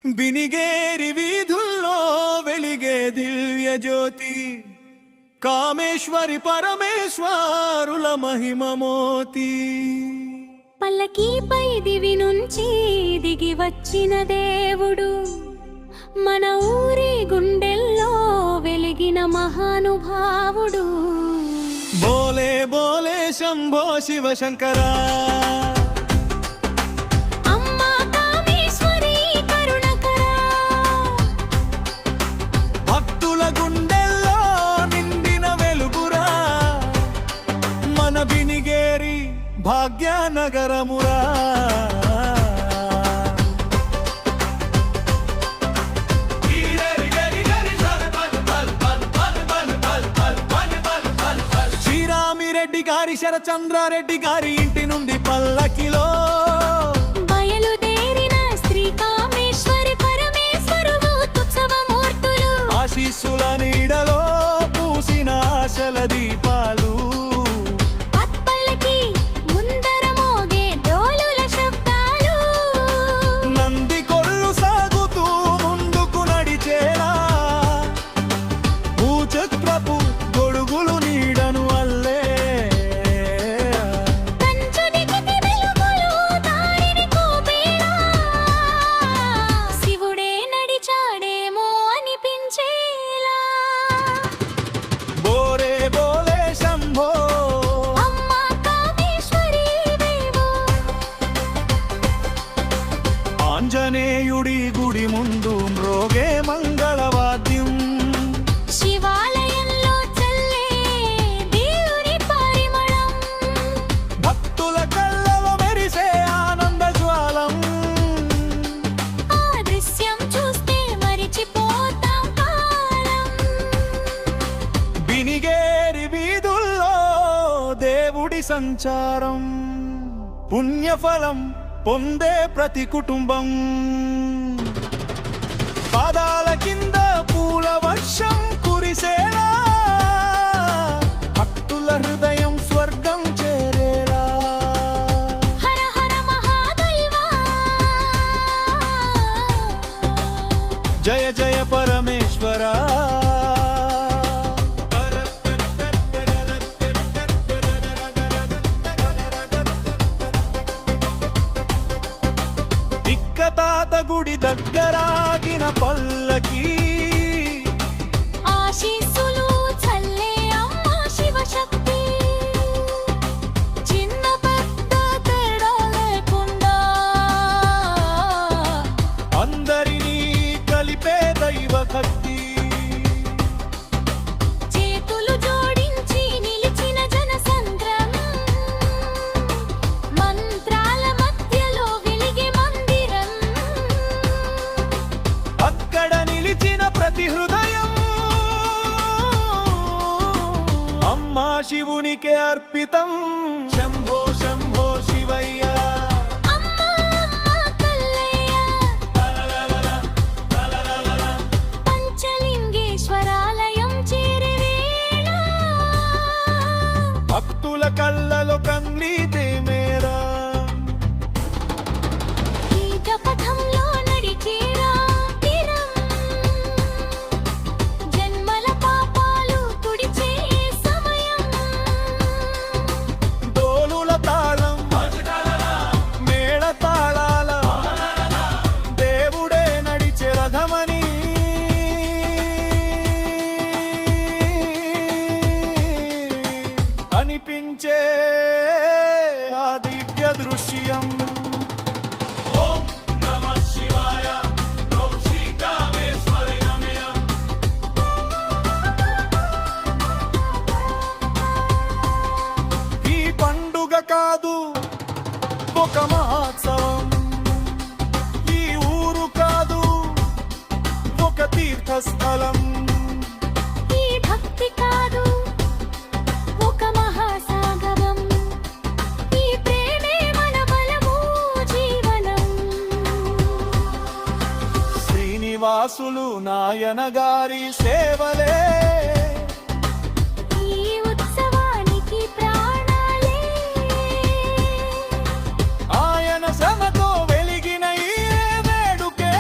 బినిగేరి వీధుల్లో వెలిగే దివ్య జ్యోతి కామేశ్వరి పరమేశ్వరుల మహిమమోతి. పల్లకీపై దివి నుంచి దిగి వచ్చిన దేవుడు మన ఊరి గుండెల్లో వెలిగిన మహానుభావుడు. బోలే బోలే శంభో శివ శంకరా, గుండెల్లో నిండిన వెలుగురా మన బినిగేరి భాగ్యనగరమురా. శ్రీరామిరెడ్డి గారి శరచంద్రారెడ్డి గారి ఇంటి నుండి పల్లకిలో ఆశీస్సుల నీడలో పూసిన ఆశల దీపాలు, ముందర మోగే డోలుల శబ్దాలు, నంది కొల్లు సాగుతూ ముందుకు నడిచేలా భూచక్రపు గొడుగులు నీడను అల్లే. శివుడే నడిచాడేమో అనిపించే ఆంజనేయుడి గుడి ముందు మ్రోగే మంగళవాద్యం, శివాలయంలో చల్లే దేవుని పరిమళం, భక్తుల కళ్ళలో మెరిసే ఆనంద జ్వాలం. ఆ దృశ్యం చూస్తే మరిచిపోతాం కాలం. బినిగేరి వీధుల్లో దేవుడి సంచారం, పుణ్యఫలం పొందే ప్రతి కుటుంబం. పాదాల కింద పూల వర్షం కురిసేలా భక్తుల హృదయం స్వర్గం చేరేలా. హర హర మహాదేవా, జయ జయ పరమేశ్వరా. తాత గుడి దగ్గరాగిన పల్లకి ఆశీస్సులు చల్లే అమ్మ శివశక్తి, చిన్న పెద్ద తేడా లేకుండా అందరినీ కలిపే దైవ భక్తి. చేతులు జోడించి నిలిచిన జనసంద్రం, మంత్రాల మధ్యలో వెలిగే మందిరం, అక్కడ నిలిచిన ప్రతి హృదయం అమ్మా శివునికే అర్పితం. శంభో శంభో శివయ్య, పంచలింగేశ్వరాలయం చేరే వేళ భక్తుల కళ్ళలో కన్నీతే మేరా. పథంలో నడిచేరా తీరం, జన్మల పాపాలు తుడిచే సమయం. డోలుల తాళం మేళ తాళాల దేవుడే నడిచే రథమని అనిపించే ఆ దివ్య దృశ్యం. ఈ పండుగ కాదు ఒక మహోత్సవం, ఈ ఊరు కాదు ఒక తీర్థస్థలం, ఈ భక్తి కాదు ఒక మహాసాగరం, ఈ ప్రేమే మన బలము జీవనం. శ్రీనివాసులు నాయన గారి సేవలే ఈ ఉత్సవానికి ప్రాణాలే, ఆయన శ్రమతో వెలిగిన ఈ వేడుకే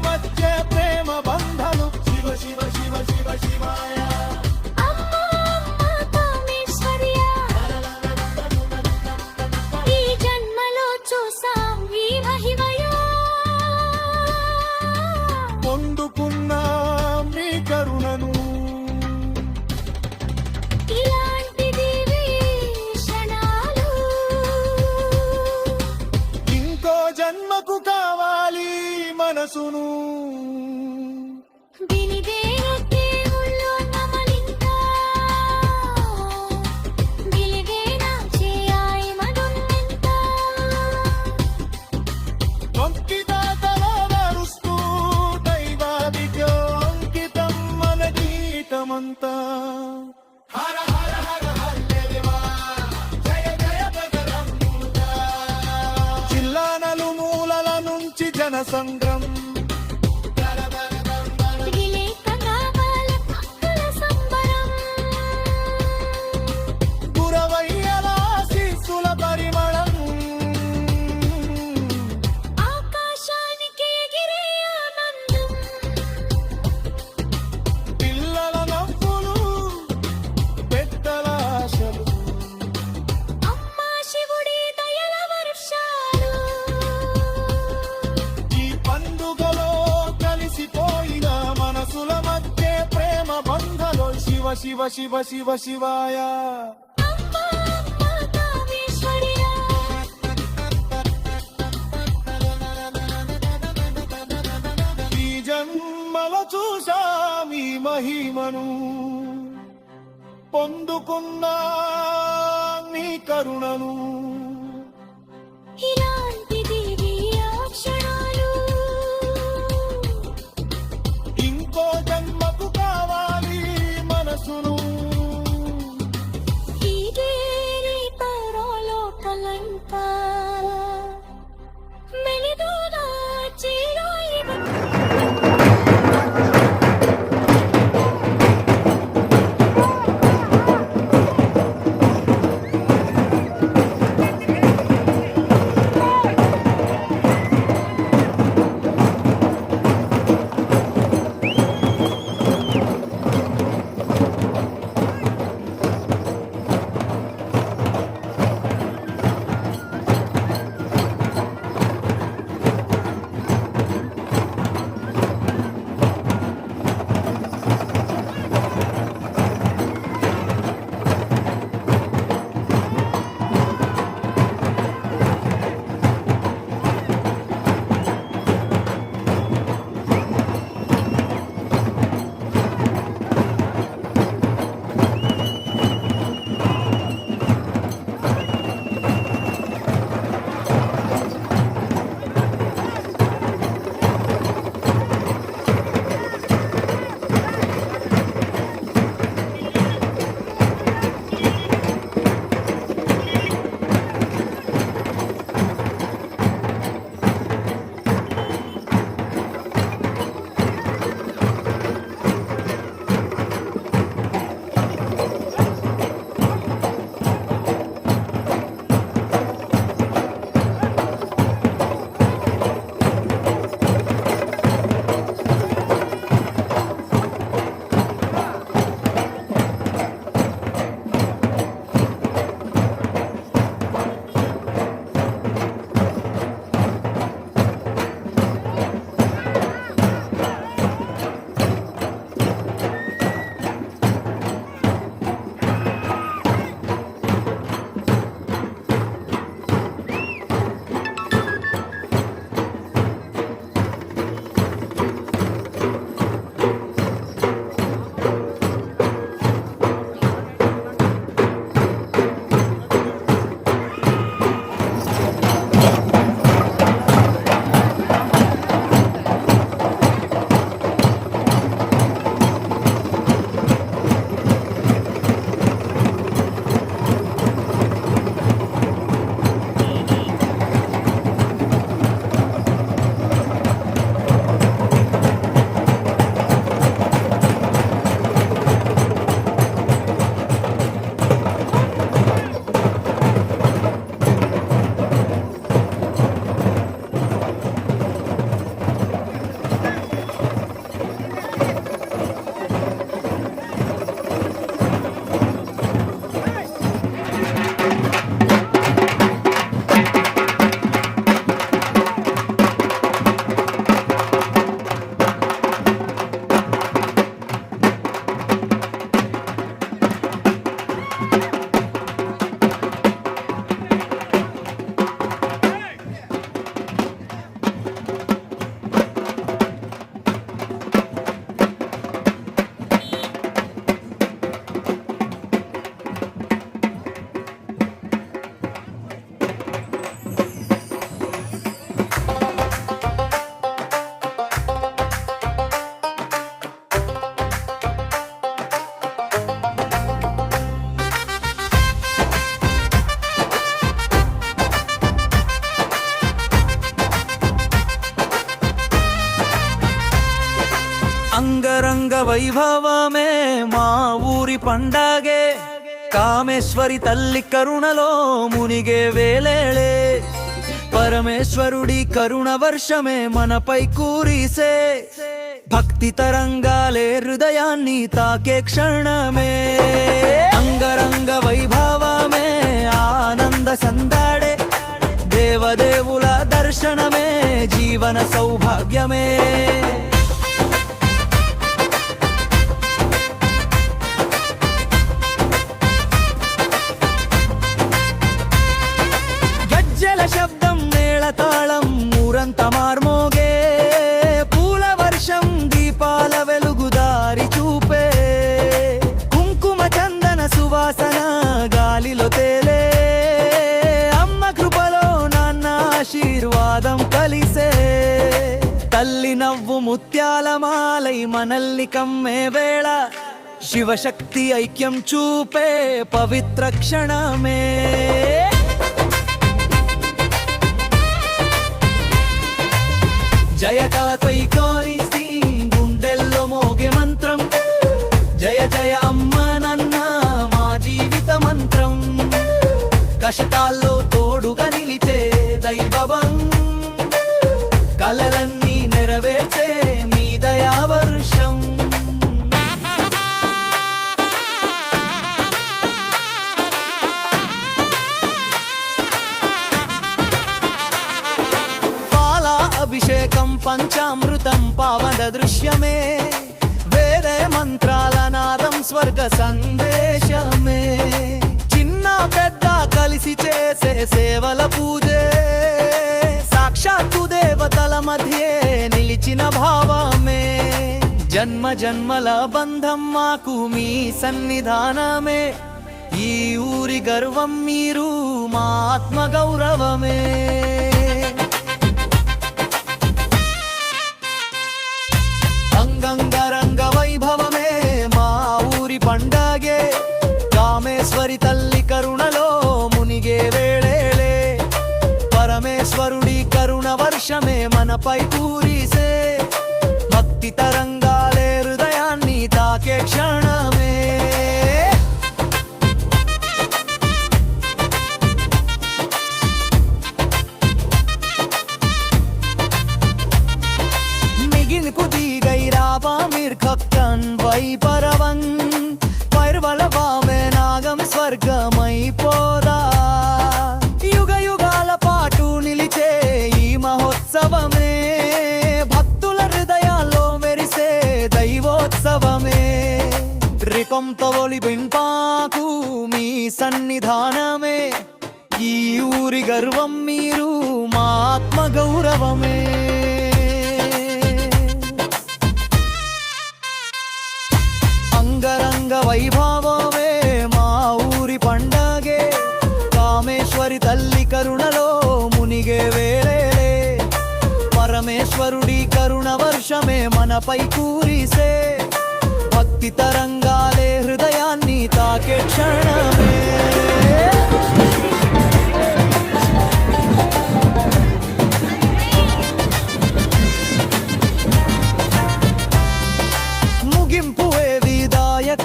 మధ్య ప్రేమ బంధాలు శివ శివ శివ శివ శివాయ అమ్మా అమ్మా కామేశ్వర్య ఈ జన్మలో చూసాం ఈ మహిమయా పొందుకున్నాం నీ కరుణను ఇలాంటిది క్షణాలు ఇంకో జన్మకు కావాలి మనసును వినిదే దేవుళ్ళు నమలింకా వెలిగేనా చేయాయి మనున్నంతా వంకితాతలో నడుస్తూ దైవాదికో అంకితం మన గీతమంతా హర హర హర హల్లెలూయా జయ జయ బజరంగా జిల్లా నలుమూలల నుంచి జన సంఘం విలేక కావాల భక్తుల సంబరం గురవయ్యల శిశుల పరిమళం ఆకాశానికి ఎగిరే ఆనందం పిల్లల నవ్వులు పెద్దల ఆశలు అమ్మా శివుడి దయల వర్షాలు ఈ పండుగలో కలిసిపోయిన మనసుల మధ్య ప్రేమ బంధలో శివ శివ శివ శివ శివాయ అమ్మా అమ్మా కామేశ్వర్య ఈ జన్మల చూసాం ఈ మహిమను పొందుకున్నా నీ కరుణను ఇలాంటిది క్షణాలు ఇంకో జన్మకు కావాలి మనసును ఇదే పరాలో కలంక మెలిదూదా చిరాయి అంగరంగ వైభవమే మా ఊరి పండగే కామేశ్వరి తల్లి కరుణలో మునిగే వేళేళే పరమేశ్వరుడి కరుణ వర్షమే మనపై కురిసే భక్తి తరంగాలే హృదయాన్ని తాకే క్షణమే అంగరంగ వైభవమే ఆనంద సందాడే దేవదేవుల దర్శనమే జీవన సౌభాగ్యమే గజ్జల శబ్దం మేళతాళం ఊరంత మార్మోగే పూల వర్షం దీపాల వెలుగు దారి చూపే కుంకుమ చందన సువాసన గాలిలో తేలే అమ్మ కృపలో నాన్న ఆశీర్వాదం కలిసే తల్లి నవ్వు ముత్యాల మాలై మనల్ని కమ్మే వేళ శివశక్తి ఐక్యం చూపే పవిత్ర క్షణమే జయకాతై కోరిసి గుండెల్లో మోగే మంత్రం జయ జయ అమ్మ నన్న మా జీవిత మంత్రం కష్టాల్లో తోడుగా నిలిచే దైవవం కలలన్నీ నెరవేర్చే మీ దయావర్షం అభిషేకం పంచామృతం పావన దృశ్యమే వేరే మంత్రాల నాదం స్వర్గ సందేశమే చిన్న పెద్ద కలిసి చేసే సేవల పూజే సాక్షాత్తు దేవతల మధ్యే నిలిచిన భావమే జన్మ జన్మల బంధం మాకు మీ సన్నిధానమే ఈ ఊరి గర్వం మీరు మా ఆత్మ గౌరవమే అంగరంగ వైభవమే మా ఊరి పండగే కామేశ్వరి తల్లి కరుణలో మునిగే వేళేళే పరమేశ్వరుడి కరుణ వర్షమే మనపై కురిసే భక్తి తరంగాలే హృదయాన్ని తాకే క్షణమే వైపరవన్ వైర్వలవామే నాగం స్వర్గమైపోదా యుగ యుగాల పాటు నిలిచే ఈ మహోత్సవమే భక్తుల హృదయాల్లో మెరిసే దైవోత్సవమే రికంతో ఒలిబింపాకు మీ సన్నిధానమే ఈ ఊరి గర్వం మీరు మా ఆత్మ గౌరవమే అంగరంగ వైభవమే మా ఊరి పండగే కామేశ్వరి తల్లి కరుణలో మునిగే వేళేలే పరమేశ్వరుడి కరుణ వర్షమే మనపై కురిసే భక్తి తరంగాలే హృదయాన్ని తాకే క్షణమే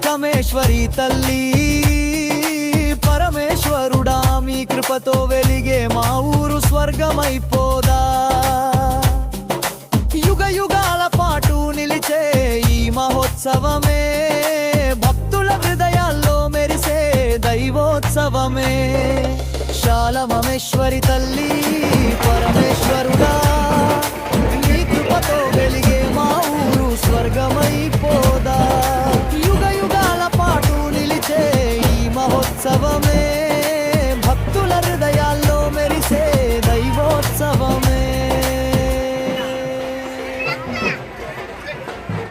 కామేశ్వరి తల్లి పరమేశ్వరుడా మీ కృపతో వెలిగే మా ఊరు స్వర్గమైపోదా యుగ యుగాల పాటు నిలిచే ఈ మహోత్సవమే భక్తుల హృదయాల్లో మెరిసే దైవోత్సవమే శాలమేశ్వరి తల్లి పరమేశ్వరుడా మీ కృపతో వెలిగే